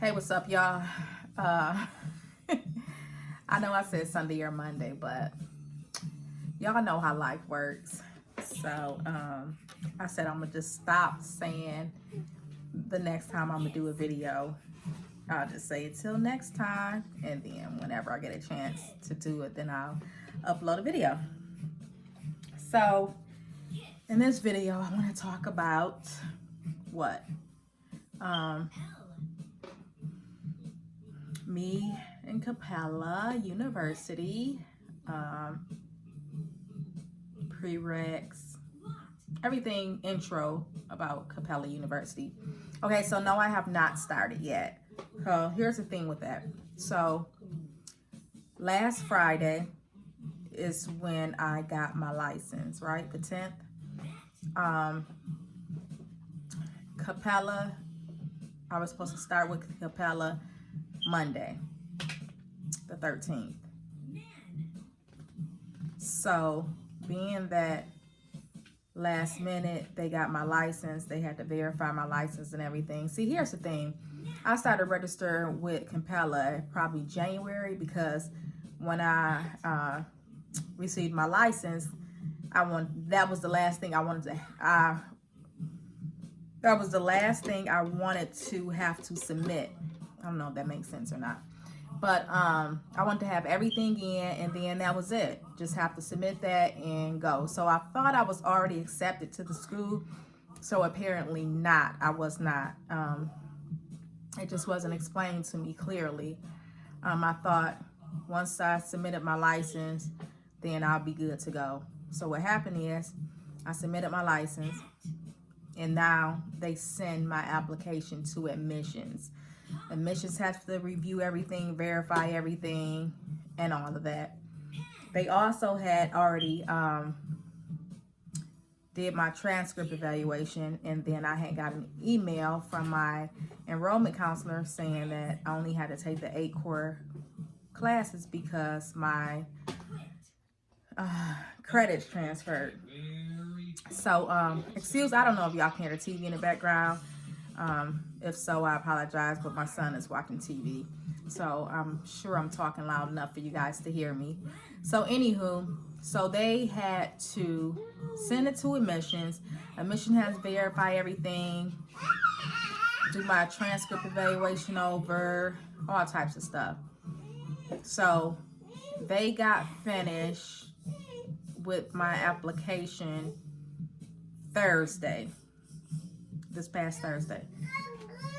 Hey, what's up, y'all? I know I said Sunday or Monday, but y'all know how life works. So I said I'm gonna just stop saying the next time I'm gonna do a video. I'll just say until next time, and then whenever I get a chance to do it, then I'll upload a video. So in this video, I want to talk about what? Me and Capella University, prereqs, everything intro about Capella University. Okay, so no, I have not started yet. So here's the thing with that. So last Friday is when I got my license, right? The 10th. Capella, I was supposed to start with Capella Monday, the 13th. So being that last minute they got my license, they had to verify my license and everything. See, here's the thing. I started registering with Capella probably January, because when I received my license, that was the last thing I wanted to that was the last thing I wanted to have to submit. I don't know if that makes sense or not. But I wanted to have everything in, and then that was it. Just have to submit that and go. So I thought I was already accepted to the school. So apparently not. I was not. It just wasn't explained to me clearly. I thought once I submitted my license, then I'll be good to go. So what happened is I submitted my license, and now they send my application to admissions. Admissions has to review everything, verify everything, and all of that. They also had already did my transcript evaluation, and then I had got an email from my enrollment counselor saying that I only had to take the 8 core classes because my credits transferred. So, I don't know if y'all can hear the TV in the background. If so, I apologize, but my son is watching TV. So I'm sure I'm talking loud enough for you guys to hear me. So anywho, so they had to send it to admissions. Admission has to verify everything, do my transcript evaluation over, all types of stuff. So they got finished with my application Thursday, this past Thursday,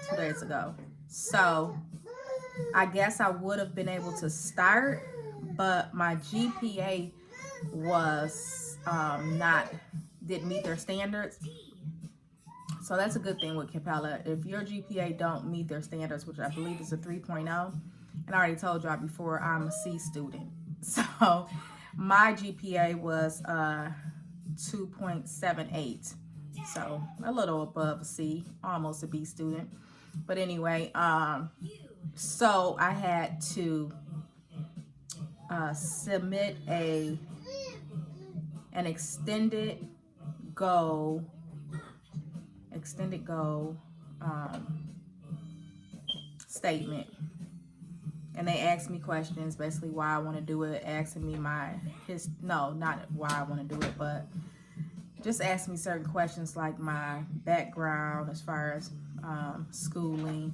2 days ago. So I guess I would have been able to start, but my GPA was didn't meet their standards. So that's a good thing with Capella. If your GPA don't meet their standards, which I believe is a 3.0, and I already told y'all before, I'm a C student. So my GPA was 2.78. So a little above a C, almost a B student. But anyway, so I had to submit an extended go statement, and they asked me questions, basically why I want to do it, asking me not why I want to do it, but just asked me certain questions like my background as far as schooling,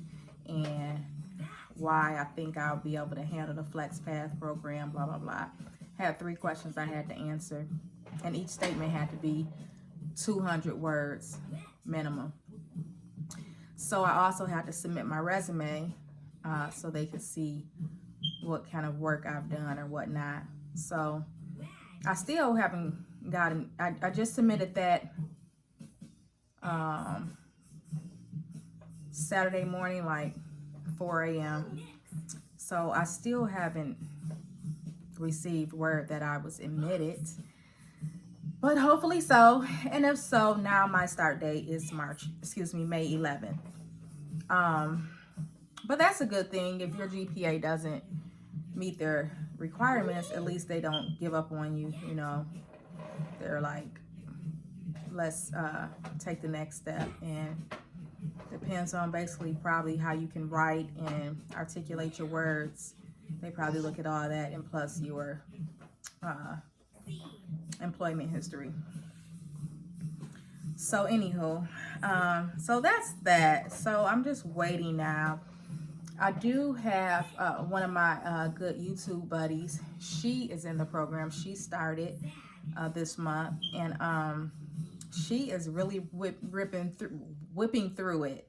and why I think I'll be able to handle the FlexPath program, blah, blah, blah. Had 3 questions I had to answer, and each statement had to be 200 words minimum. So I also had to submit my resume so they could see what kind of work I've done or whatnot. So I still haven't gotten, I just submitted that Saturday morning, like 4 a.m. So I still haven't received word that I was admitted, but hopefully so. And if so, now my start date is May 11th. But that's a good thing. If your GPA doesn't meet their requirements, at least they don't give up on you. You know, they're like, let's take the next step and Depends on basically probably how you can write and articulate your words. They probably look at all that, and plus your employment history. So anywho, so that's that. So I'm just waiting now. I do have one of my good YouTube buddies. She is in the program. She started this month, and she is really whipping through it.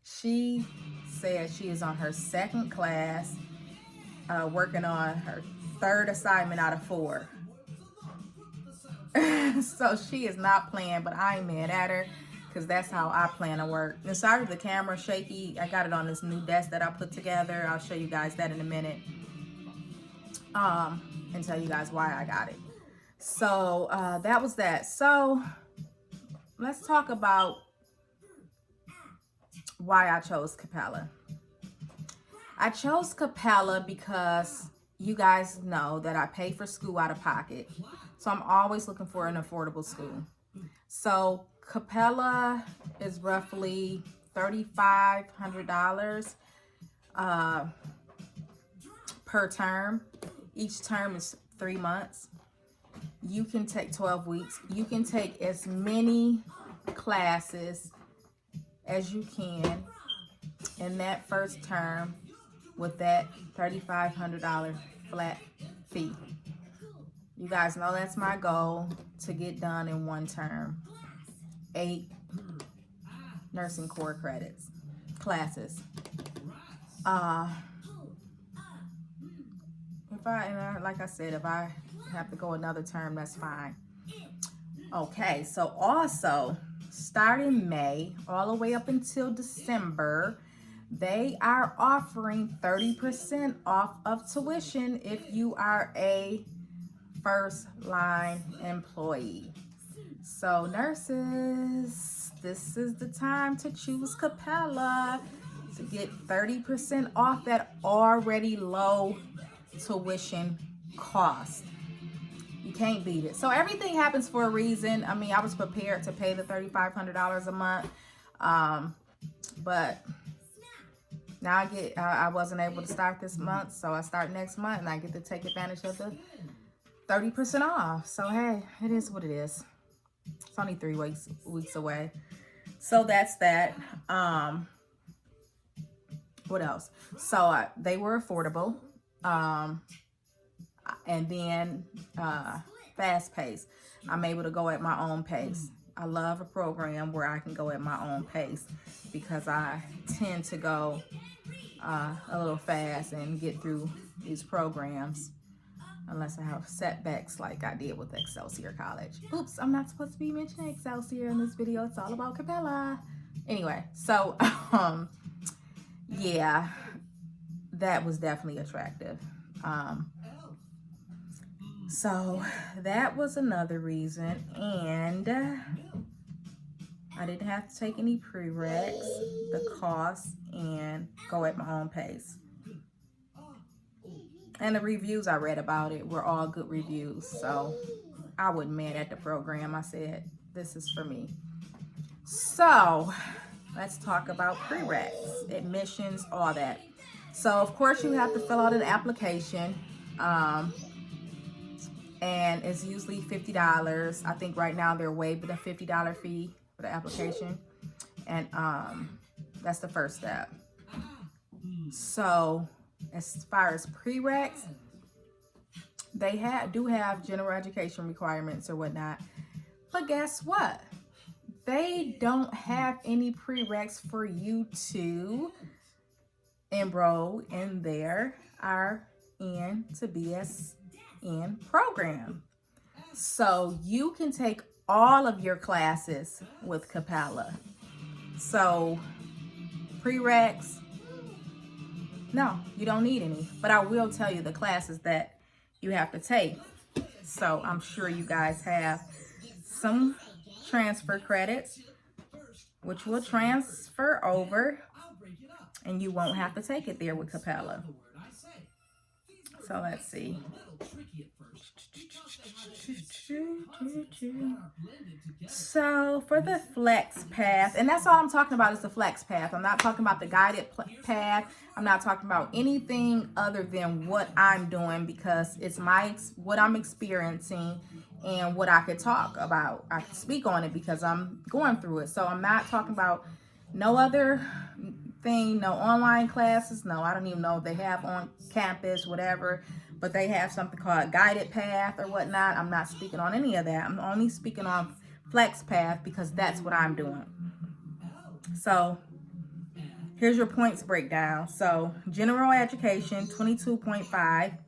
She said she is on her second class, working on her third assignment out of 4. So she is not playing, but I ain't mad at her because that's how I plan to work. And sorry if the camera shaky. I got it on this new desk that I put together. I'll show you guys that in a minute, and tell you guys why I got it. So that was that. So let's talk about why I chose Capella. I chose Capella because you guys know that I pay for school out of pocket. So I'm always looking for an affordable school. So Capella is roughly $3,500 per term. Each term is 3 months. You can take 12 weeks. You can take as many classes as you can in that first term with that $3,500 flat fee. You guys know that's my goal, to get done in 1 term. 8 nursing core classes. Like I said, if I have to go another term, that's fine. Okay, so also starting May all the way up until December, they are offering 30% off of tuition if you are a first line employee. So nurses, this is the time to choose Capella to get 30% off that already low tuition cost. You can't beat it. So everything happens for a reason. I mean, I was prepared to pay the $3,500 a month, but now I wasn't able to start this month, so I start next month, and I get to take advantage of the 30% off. So hey, it is what it is. It's only 3 weeks away. So that's that. What else? So they were affordable. And then fast pace. I'm able to go at my own pace. I love a program where I can go at my own pace because I tend to go a little fast and get through these programs, unless I have setbacks like I did with Excelsior College. Oops, I'm not supposed to be mentioning Excelsior in this video. It's all about Capella. Anyway, so yeah, that was definitely attractive. So that was another reason, and I didn't have to take any prereqs, the cost, and go at my own pace. And the reviews I read about it were all good reviews, so I wasn't mad at the program. I said, this is for me. So let's talk about prereqs, admissions, all that. So of course you have to fill out an application, and it's usually $50. I think right now they're waiving the $50 fee for the application, and that's the first step. So as far as prereqs, they do have general education requirements or whatnot, but guess what? They don't have any prereqs for you to enroll in their RN to BSN program. So you can take all of your classes with Capella. So prereqs, no, you don't need any, but I will tell you the classes that you have to take. So I'm sure you guys have some transfer credits, which will transfer over, and you won't have to take it there with Capella. So let's see. So for the FlexPath, and that's all I'm talking about is the FlexPath. I'm not talking about the guided path. I'm not talking about anything other than what I'm doing, because it's what I'm experiencing and what I could talk about. I can speak on it because I'm going through it. So I'm not talking about no other thing, no online classes. No, I don't even know if they have on campus, whatever, but they have something called guided path or whatnot. I'm not speaking on any of that. I'm only speaking on FlexPath because that's what I'm doing. So here's your points breakdown. So general education, 22.5,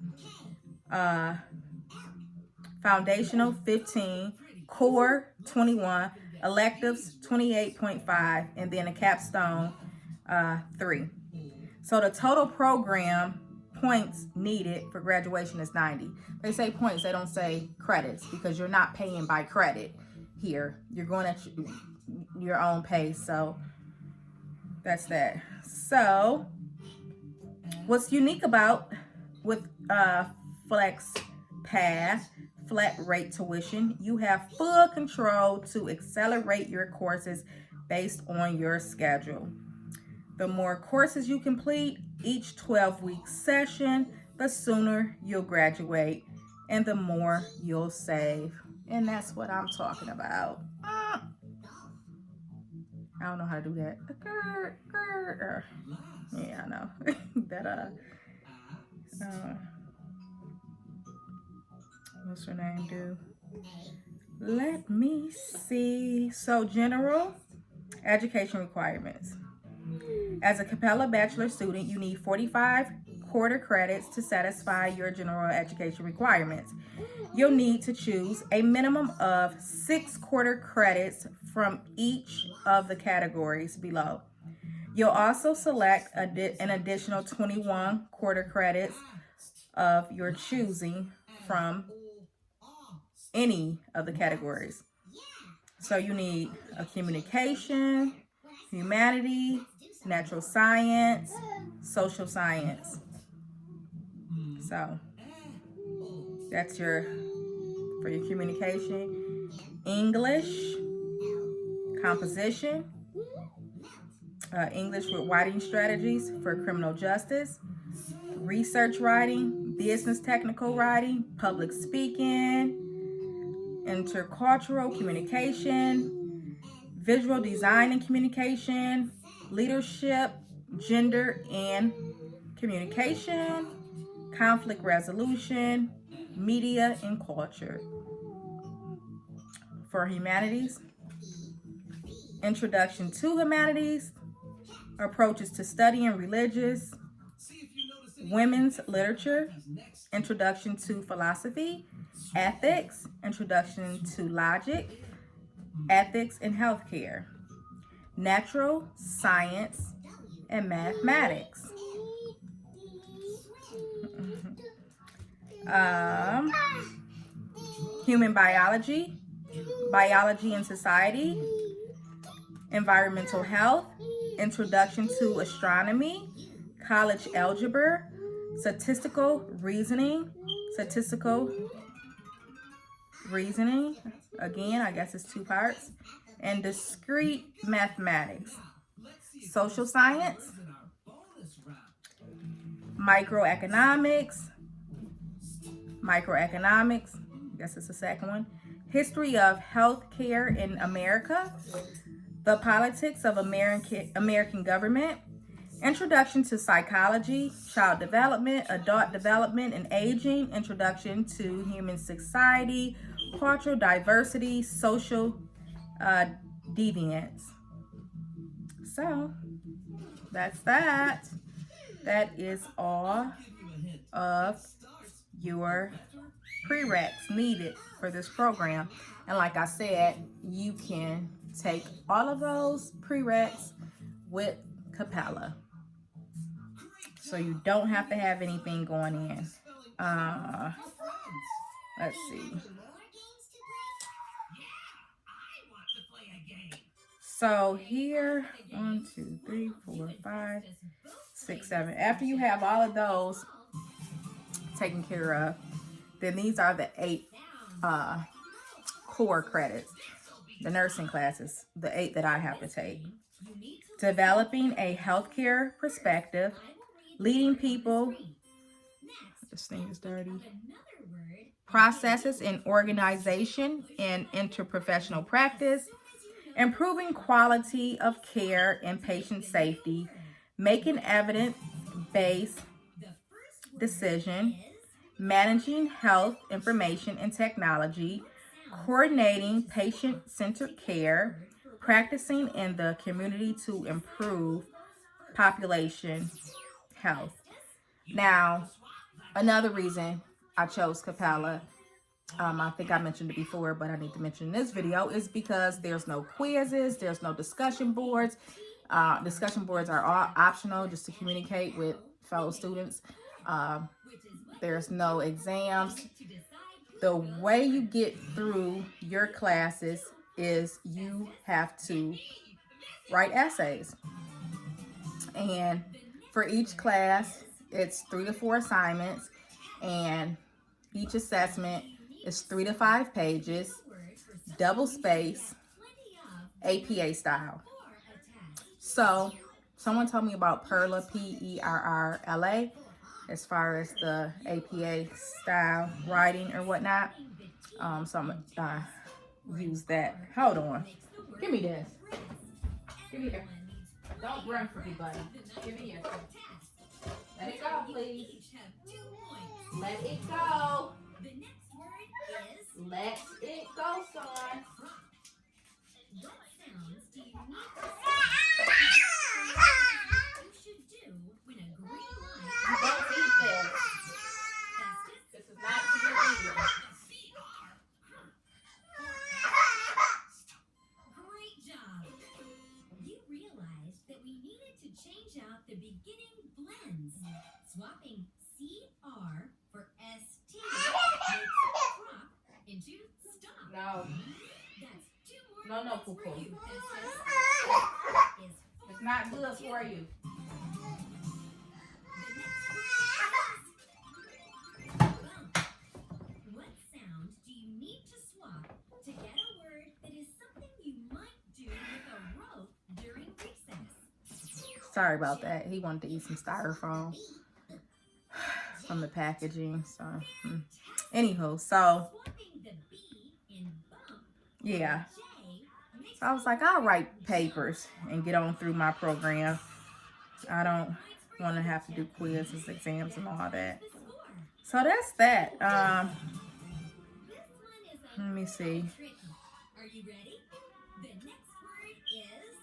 foundational, 15, core, 21, electives, 28.5, and then a capstone, 3. So the total program points needed for graduation is 90. They say points, they don't say credits, because you're not paying by credit here. You're going at your own pace. So that's that. So what's unique with FlexPath, flat rate tuition, you have full control to accelerate your courses based on your schedule. The more courses you complete each 12-week session, the sooner you'll graduate and the more you'll save. And that's what I'm talking about. I don't know how to do that. Yeah, I know. That what's her name do? Let me see. So general education requirements. As a Capella bachelor student, you need 45 quarter credits to satisfy your general education requirements. You'll need to choose a minimum of 6 quarter credits from each of the categories below. You'll also select an additional 21 quarter credits of your choosing from any of the categories. So you need a communication, humanity, natural science, social science. So that's for your communication. English, composition, English with writing strategies for criminal justice, research writing, business technical writing, public speaking, intercultural communication, visual design and communication, leadership, gender and communication, conflict resolution, media and culture. For humanities, introduction to humanities, approaches to studying religious, women's literature, introduction to philosophy, ethics, introduction to logic, ethics in healthcare, natural science, and mathematics. Human biology, biology and society, environmental health, introduction to astronomy, college algebra, statistical reasoning, again, I guess it's 2 parts, and discrete mathematics, social science, microeconomics, I guess it's the second one, history of healthcare in America, the politics of American government, introduction to psychology, child development, adult development and aging, introduction to human society, cultural diversity, social deviance. So that's that. That is all of your prereqs needed for this program. And like I said, you can take all of those prereqs with Capella. So you don't have to have anything going in. Let's see. So here, 1, 2, 3, 4, 5, 6, 7. After you have all of those taken care of, then these are the 8 core credits, the nursing classes, the 8 that I have to take. Developing a healthcare perspective, leading people, this thing is dirty, processes in organization and interprofessional practice, improving quality of care and patient safety, making evidence-based decision, managing health information and technology, coordinating patient-centered care, practicing in the community to improve population health. Now, another reason I chose Capella, I think I mentioned it before, but I need to mention in this video, is because there's no quizzes, there's no discussion boards. Discussion boards are all optional just to communicate with fellow students. There's no exams. The way you get through your classes is you have to write essays. And for each class, it's 3 to 4 assignments, and each assessment is 3 to 5 pages, double space, APA style. So someone told me about Perla, Perrla, as far as the APA style writing or whatnot. So I'm gonna use that. Hold on. Give me this. Give me here. Don't run for me, buddy. Give me here. Let it go, please. Let it go. Let it go, son. You don't eat this. This is not for your eating. Great job. You realized that we needed to change out the beginning blends. Swapping CR for ST makes crop into stop. No. That's 2 more No, points poo-poo. for you, Festus. It's not good for you. What sound do you need to swap to get a word that is something you might do with a rope during recess? Sorry about that. He wanted to eat some styrofoam from the packaging. So, anywho, so yeah. So I was like, I'll write papers and get on through my program. I don't want to have to do quizzes, exams, and all that. So that's that. Let me see. Are you ready? The next word is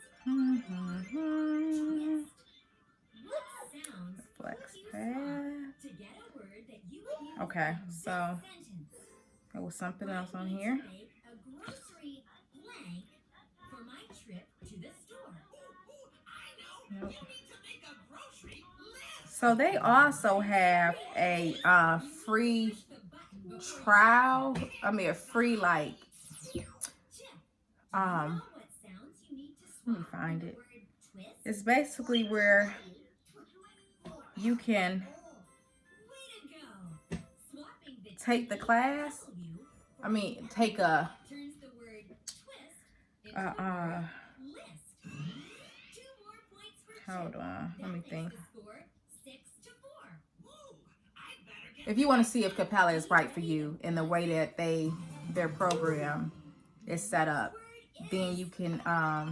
what sounds FlexPath. to get a word that you would use Okay, in so this sentence. there was something else on here. Make a grocery blank for my trip to the store. I know. Nope. You need to make a grocery list. So they also have a free trial. I mean, a free like let me find it. It's basically where you can take the class. I mean, take a hold on, let me think. If you want to see if Capella is right for you in the way that their program is set up, then you can I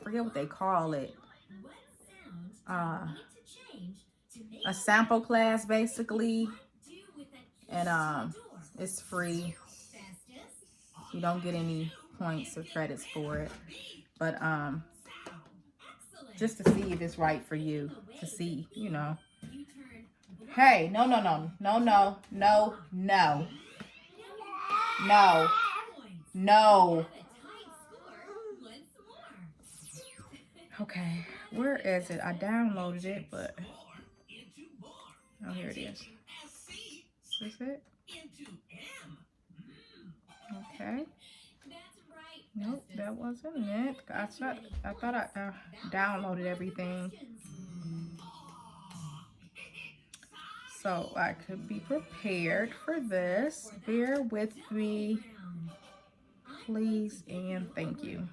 forget what they call it. A sample class basically, and it's free. You don't get any points or credits for it, but just to see if it's right for you, to see, you know. Hey, no. Okay, where is it? I downloaded it, but oh, here it is. Is this it? Okay. Nope, that wasn't it. I thought I downloaded everything. so I could be prepared for this. Bear with me, please, and thank you.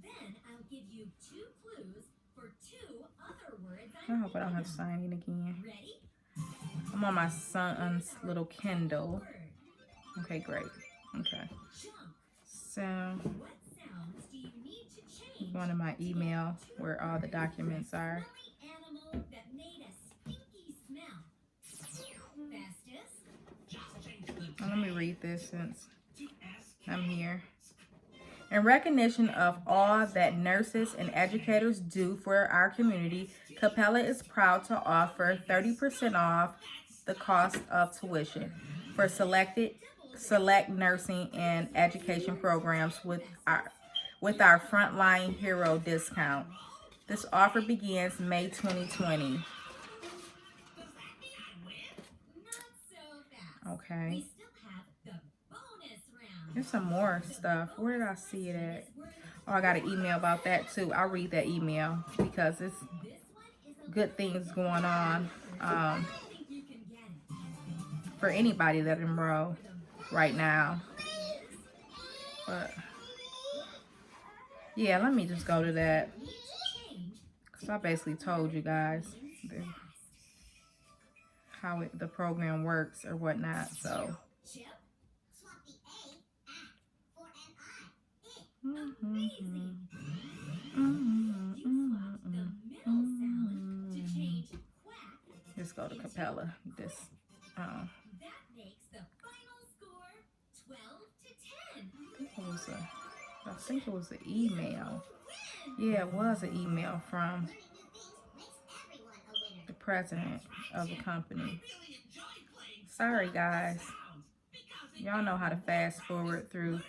Then I'll give you 2 clues for 2 other words. I hope I don't have to sign in again. Ready? I'm on my son's little Kindle. Word. Okay, great. Okay. Jump. So, What sounds do you need to change? going to my email where all the documents are. Smelly animal that made a stinky smell. Festus. Let me read this since I'm here. In recognition of all that nurses and educators do for our community, Capella is proud to offer 30% off the cost of tuition for select nursing and education programs with our Frontline Hero discount. This offer begins May 2020. Not so fast. Okay. We still have the bonus round. There's some more stuff. Where did I see it at? Oh, I got an email about that too. I'll read that email because it's good things going on for anybody that enroll right now. But yeah, let me just go to that because I basically told you guys how the program works or whatnot. So. Let's go to Capella. This. That makes the final score 12 to 10. I think it was an email. Yeah, it was an email from the president of the company. Sorry, guys. Y'all know how to fast forward through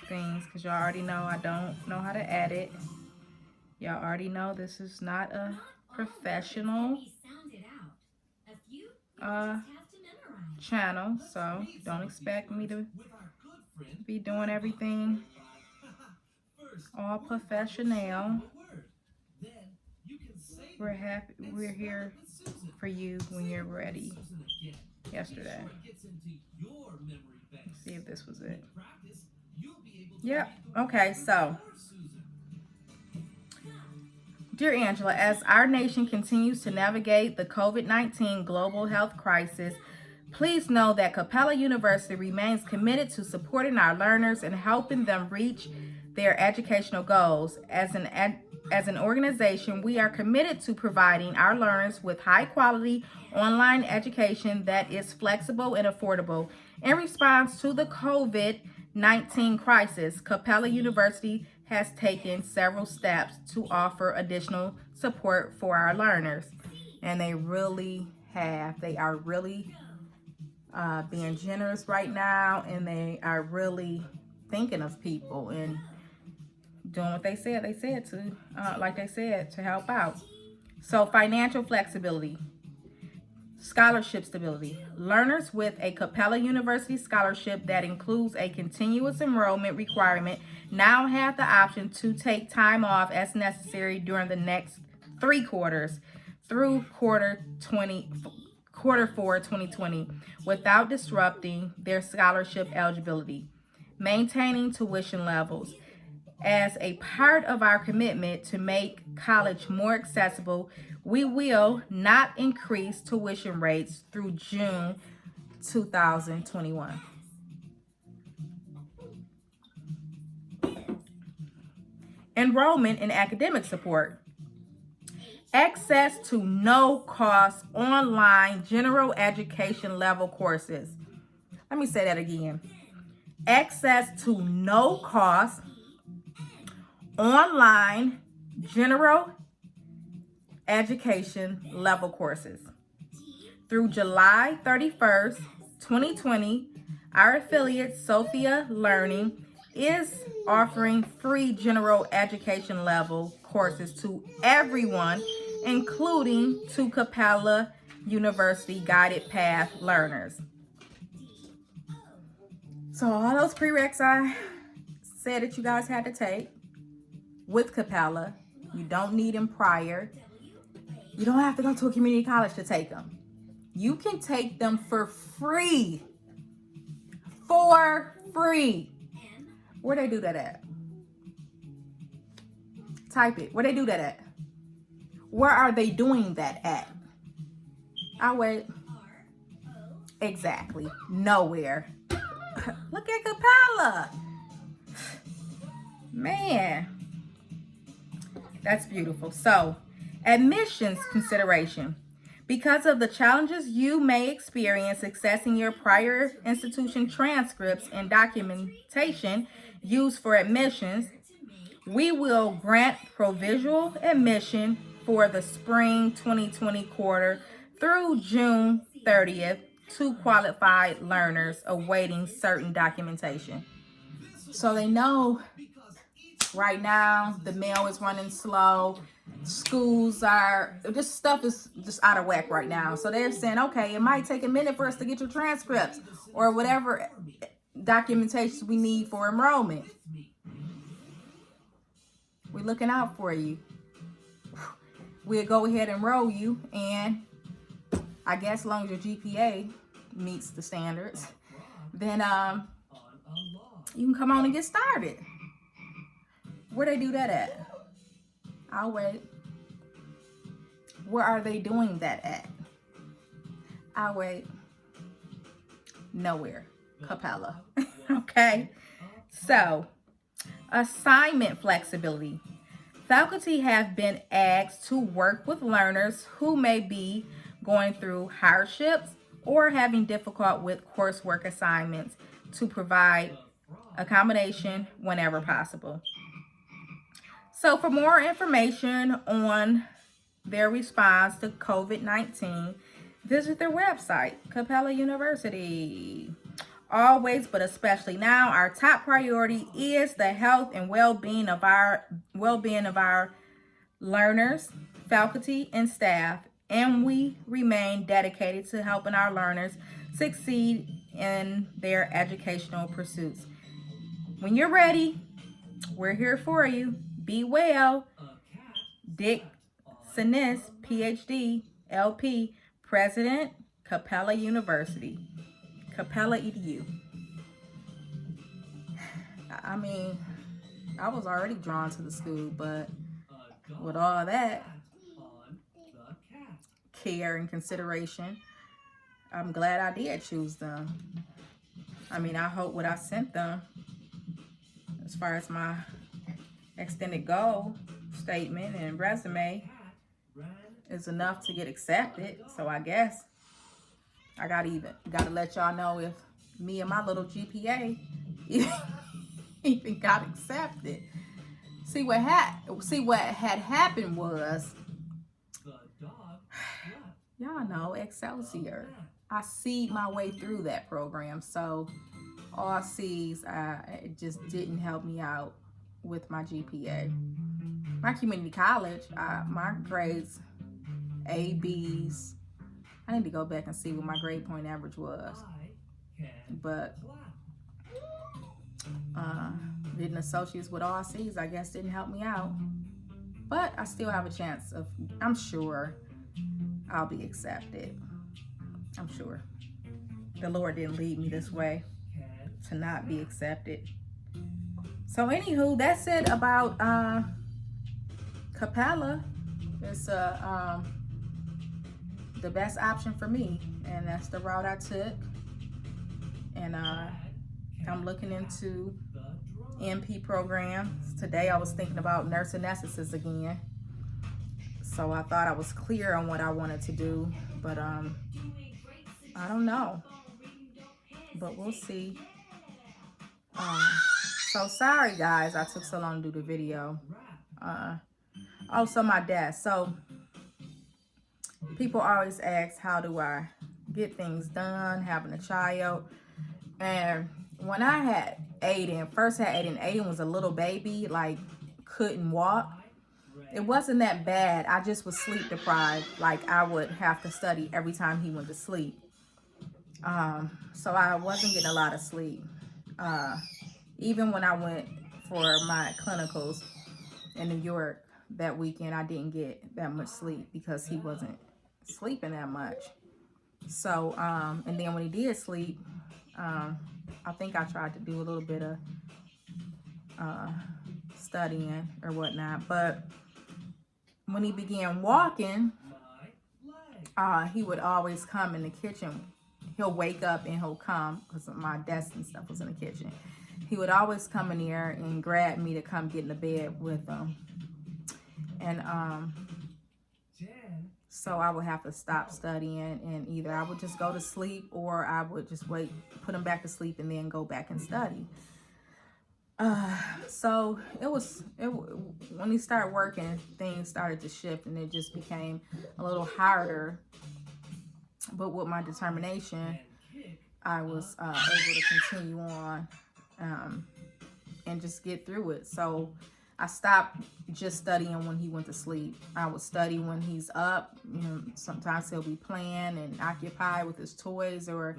things because y'all already know I don't know how to edit. Y'all already know this is not a professional channel, so don't expect me to be doing everything all professional. We're here for you when you're ready. Yesterday. Let's see if this was it. Yep. Okay, so dear Angela, as our nation continues to navigate the COVID-19 global health crisis, please know that Capella University remains committed to supporting our learners and helping them reach their educational goals. As an organization, we are committed to providing our learners with high-quality online education that is flexible and affordable. In response to the COVID-19 crisis, Capella University has taken several steps to offer additional support for our learners. And they really have. They are really being generous right now, and they are really thinking of people and doing what they said to help out. So financial flexibility, scholarship stability. Learners with a Capella University scholarship that includes a continuous enrollment requirement now have the option to take time off as necessary during the next 3 quarters through quarter 4 2020 without disrupting their scholarship eligibility, maintaining tuition levels. As a part of our commitment to make college more accessible, we will not increase tuition rates through June 2021. Enrollment and academic support. Access to no-cost online general education level courses. Let me say that again. Access to no-cost online general education level courses. Through July 31st, 2020, our affiliate Sophia Learning is offering free general education level courses to everyone, including to Capella University Guided Path learners. So all those prereqs I said that you guys had to take with Capella, you don't need them prior. You don't have to go to a community college to take them. You can take them for free. For free. Where they do that at? Type it. Where they do that at? Where are they doing that at? I'll wait. Exactly. Nowhere. Look at Capella. Man. That's beautiful. So, admissions consideration. Because of the challenges you may experience accessing your prior institution transcripts and documentation used for admissions, we will grant provisional admission for the spring 2020 quarter through June 30th to qualified learners awaiting certain documentation. So they know right now the mail is running slow. Schools are, this stuff is just out of whack right now. So they're saying, okay, it might take a minute for us to get your transcripts or whatever documentation we need for enrollment. We're looking out for you. We'll go ahead and enroll you, and I guess as long as your GPA meets the standards, then you can come on and get started. Where they do that at? I'll wait. Where are they doing that at? I'll wait. Nowhere. Capella. Okay. So, assignment flexibility. Faculty have been asked to work with learners who may be going through hardships or having difficulty with coursework assignments to provide accommodation whenever possible. So for more information on their response to COVID-19, visit their website, Capella University. Always, but especially now, our top priority is the health and well-being of our learners, faculty, and staff, and we remain dedicated to helping our learners succeed in their educational pursuits. When you're ready, we're here for you. Be well. Dick Sinis, PhD, LP, President, Capella University. Capella EDU. I mean, I was already drawn to the school, but with all that care and consideration, I'm glad I did choose them. I mean, I hope what I sent them, as far as my extended goal statement and resume, is enough to get accepted. So I guess I gotta let y'all know if me and my little GPA even got accepted. See what had happened was, y'all know, Excelsior. I C'd my way through that program, so all C's, it just didn't help me out with my GPA. My community college, my grades, A, B's. I need to go back and see what my grade point average was. But getting associates with all C's, I guess, didn't help me out. But I still have a chance of, I'm sure I'll be accepted. I'm sure. The Lord didn't lead me this way to not be accepted. So anywho, that's it about Capella. It's the best option for me, and that's the route I took. And I'm looking into NP programs. Today I was thinking about nurse anesthetist again. So I thought I was clear on what I wanted to do, but I don't know. But we'll see. So sorry guys, I took so long to do the video. Also my desk. So people always ask, how do I get things done having a child? And when I had Aiden, Aiden was a little baby, like couldn't walk. It wasn't that bad. I just was sleep deprived. Like I would have to study every time he went to sleep. So I wasn't getting a lot of sleep. Even when I went for my clinicals in New York that weekend, I didn't get that much sleep because he wasn't sleeping that much. So, and then when he did sleep, I think I tried to do a little bit of studying or whatnot. But when he began walking, he would always come in the kitchen. He'll wake up and he'll come, because my desk and stuff was in the kitchen. He would always come in here and grab me to come get in the bed with him. And so I would have to stop studying, and either I would just go to sleep or I would just wait, put him back to sleep, and then go back and study. So when he started working, things started to shift, and it just became a little harder. But with my determination, I was able to continue on and just get through it. So I stopped just studying when he went to sleep. I would study when he's up. You know, sometimes he'll be playing and occupied with his toys or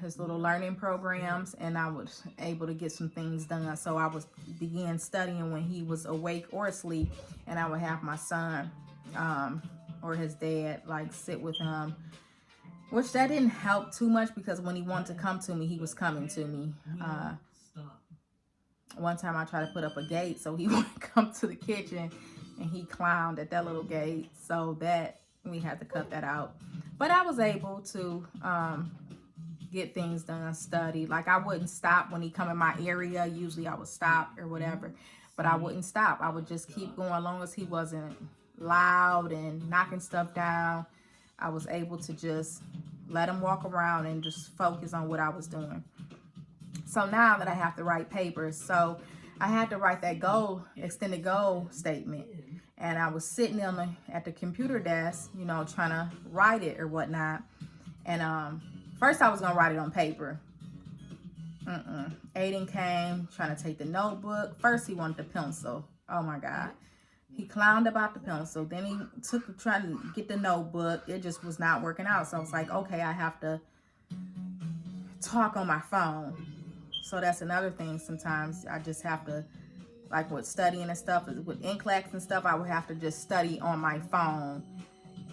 his little learning programs, and I was able to get some things done. So I began studying when he was awake or asleep, and I would have my son or his dad like sit with him, which that didn't help too much, because when he wanted to come to me, he was coming to me. One time I tried to put up a gate so he would come to the kitchen, and he clowned at that little gate, so that we had to cut that out. But I was able to get things done, study. Like, I wouldn't stop when he come in my area. Usually I would stop or whatever, but I wouldn't stop. I would just keep going as long as he wasn't loud and knocking stuff down. I was able to just let him walk around and just focus on what I was doing. So now that I have to write papers, so I had to write that extended goal statement, and I was sitting at the computer desk, you know, trying to write it or whatnot. And first I was gonna write it on paper. Aiden came trying to take the notebook. First he wanted the pencil. Oh my God. He clowned about the pencil. Then he trying to get the notebook. It just was not working out. So I was like, okay, I have to talk on my phone. So that's another thing. Sometimes I just have to, like with studying and stuff, with NCLEX and stuff, I would have to just study on my phone.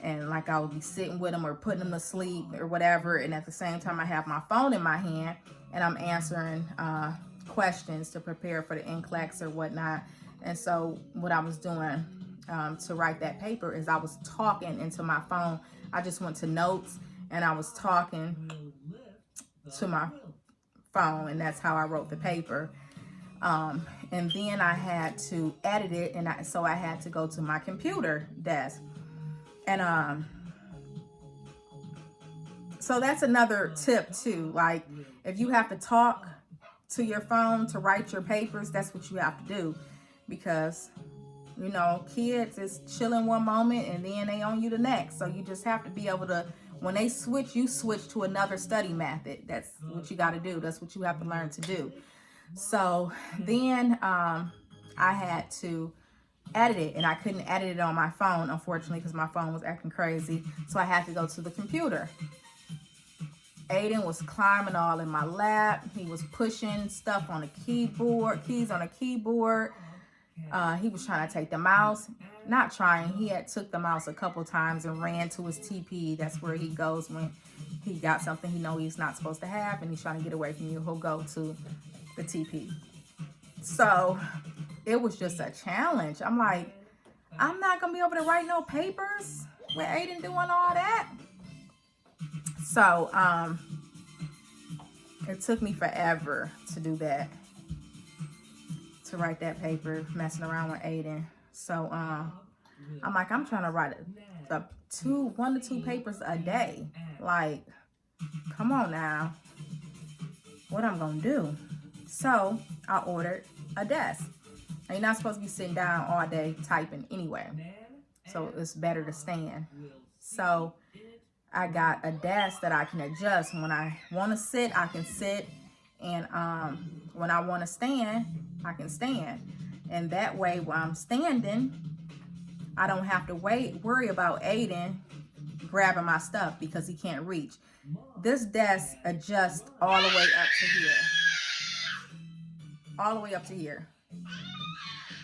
And like I would be sitting with him or putting him to sleep or whatever. And at the same time, I have my phone in my hand and I'm answering questions to prepare for the NCLEX or whatnot. And so what I was doing to write that paper is I was talking into my phone. I just went to notes and I was talking to my phone, and that's how I wrote the paper. And then I had to edit it, and so I had to go to my computer desk. And so that's another tip too. Like, if you have to talk to your phone to write your papers, that's what you have to do, because you know, kids is chilling one moment and then they on you the next. So you just have to be able to, when they switch, you switch to another study method. That's what you got to do. That's what you have to learn to do. So then I had to edit it, and I couldn't edit it on my phone, unfortunately, because my phone was acting crazy. So I had to go to the computer. Aiden was climbing all in my lap. He was pushing stuff on the keyboard, keys on the keyboard. He was trying to take the mouse. Not trying. He had took the mouse a couple times and ran to his TP. That's where he goes when he got something he know he's not supposed to have and he's trying to get away from you. He'll go to the TP. So it was just a challenge. I'm like, I'm not going to be able to write no papers with Aiden doing all that. So it took me forever to do that, to write that paper, messing around with Aiden. So I'm like, I'm trying to write 1 to 2 papers a day. Like, come on now, what I'm gonna do? So I ordered a desk. Now, you're not supposed to be sitting down all day typing anyway, so it's better to stand. So I got a desk that I can adjust. When I want to sit, I can sit, and when I want to stand, I can stand. And that way, while I'm standing, I don't have to worry about Aiden grabbing my stuff because he can't reach. This desk adjusts all the way up to here. All the way up to here.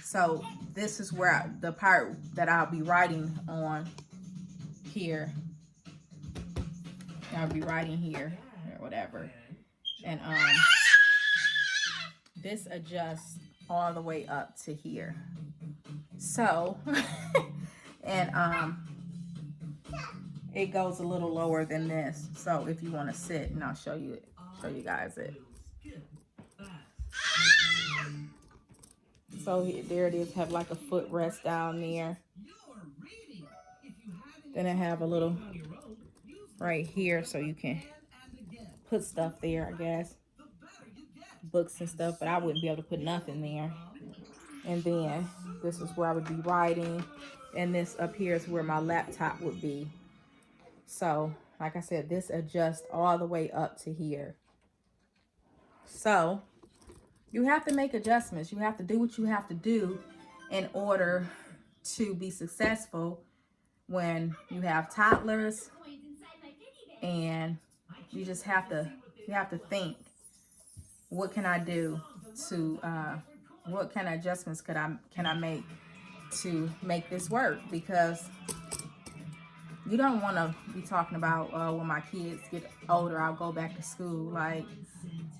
So this is where the part that I'll be writing on here. I'll be writing here or whatever. And this adjusts all the way up to here. So, and it goes a little lower than this. So if you want to sit, and I'll show you guys it. So there it is, have like a footrest down there. Then I have a little right here so you can put stuff there, I guess. Books and stuff, but I wouldn't be able to put nothing there. And then this is where I would be writing. And this up here is where my laptop would be. So, like I said, this adjusts all the way up to here. So, you have to make adjustments. You have to do what you have to do in order to be successful when you have toddlers, and you just have to think, what can I do to what kind of adjustments can I make to make this work? Because you don't want to be talking about when my kids get older, I'll go back to school. Like,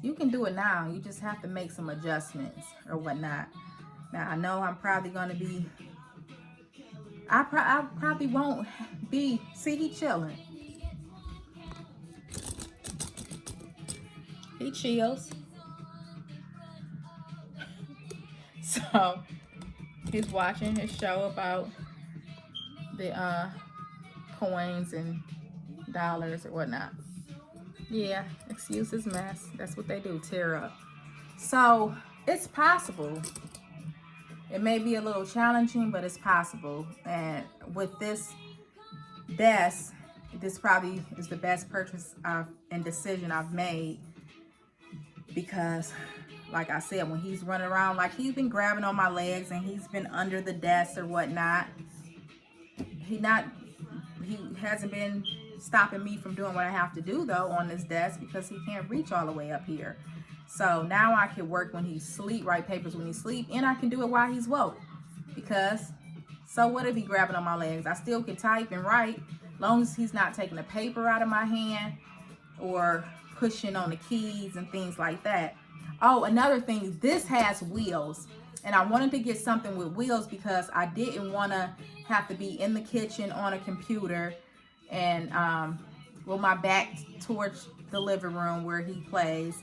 you can do it now. You just have to make some adjustments or whatnot. Now, I know I'm probably going to be, I probably won't be, see, he chilling. He chills. So, he's watching his show about the coins and dollars or whatnot. Yeah, excuse his mess. That's what they do, tear up. So, it's possible. It may be a little challenging, but it's possible. And with this desk, this probably is the best purchase and decision I've made, because like I said, when he's running around, like he's been grabbing on my legs and he's been under the desk or whatnot, he hasn't been stopping me from doing what I have to do though on this desk, because he can't reach all the way up here. So now I can work when he's asleep, write papers when he's asleep, and I can do it while he's woke. Because, so what if he grabbing on my legs? I still can type and write, as long as he's not taking the paper out of my hand or pushing on the keys and things like that. Oh, another thing, this has wheels. And I wanted to get something with wheels because I didn't want to have to be in the kitchen on a computer and with my back towards the living room where he plays,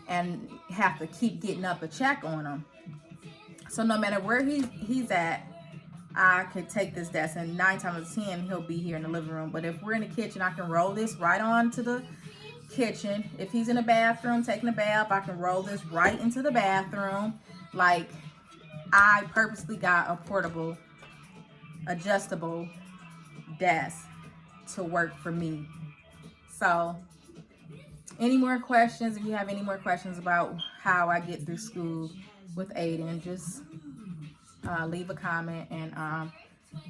and have to keep getting up a check on him. So no matter where he's at, I could take this desk, and 9 times out of 10 he'll be here in the living room. But if we're in the kitchen, I can roll this right on to the kitchen. If he's in the bathroom taking a bath, I can roll this right into the bathroom. Like, I purposely got a portable, adjustable desk to work for me. So, any more questions? If you have any more questions about how I get through school with Aiden, just leave a comment and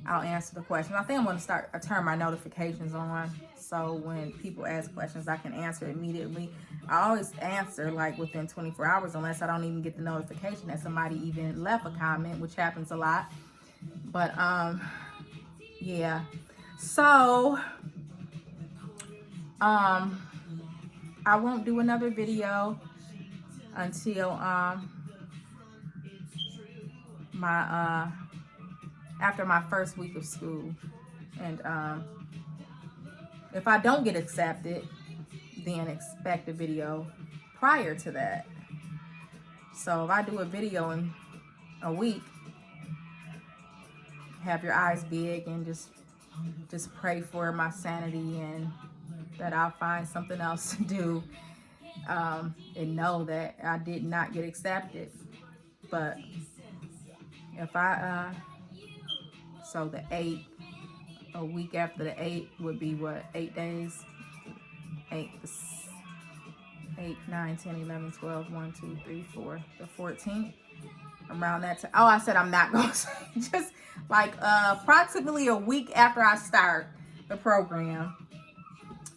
I'll answer the question. I think I'm going to turn my notifications on, so when people ask questions, I can answer immediately. I always answer like within 24 hours, unless I don't even get the notification that somebody even left a comment, which happens a lot. But yeah. So I won't do another video until after my first week of school. And if I don't get accepted, then expect a video prior to that. So if I do a video in a week, have your eyes big and just pray for my sanity and that I'll find something else to do, and know that I did not get accepted. But if I so the 8th, a week after the 8th would be what, 8 days? 8, 9, 10, 11, 12, 1, 2, 3, 4, the 14th, around that time. Oh, I said I'm not going to say, just like approximately a week after I start the program,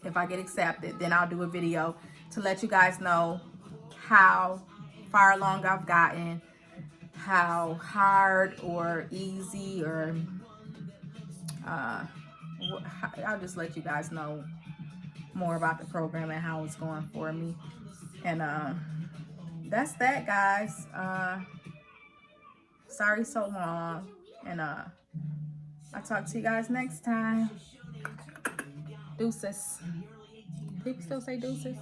if I get accepted, then I'll do a video to let you guys know how far along I've gotten, how hard or easy, or I'll just let you guys know more about the program and how it's going for me. And that's that, guys. Sorry so long, and I'll talk to you guys next time. Deuces. People still say deuces?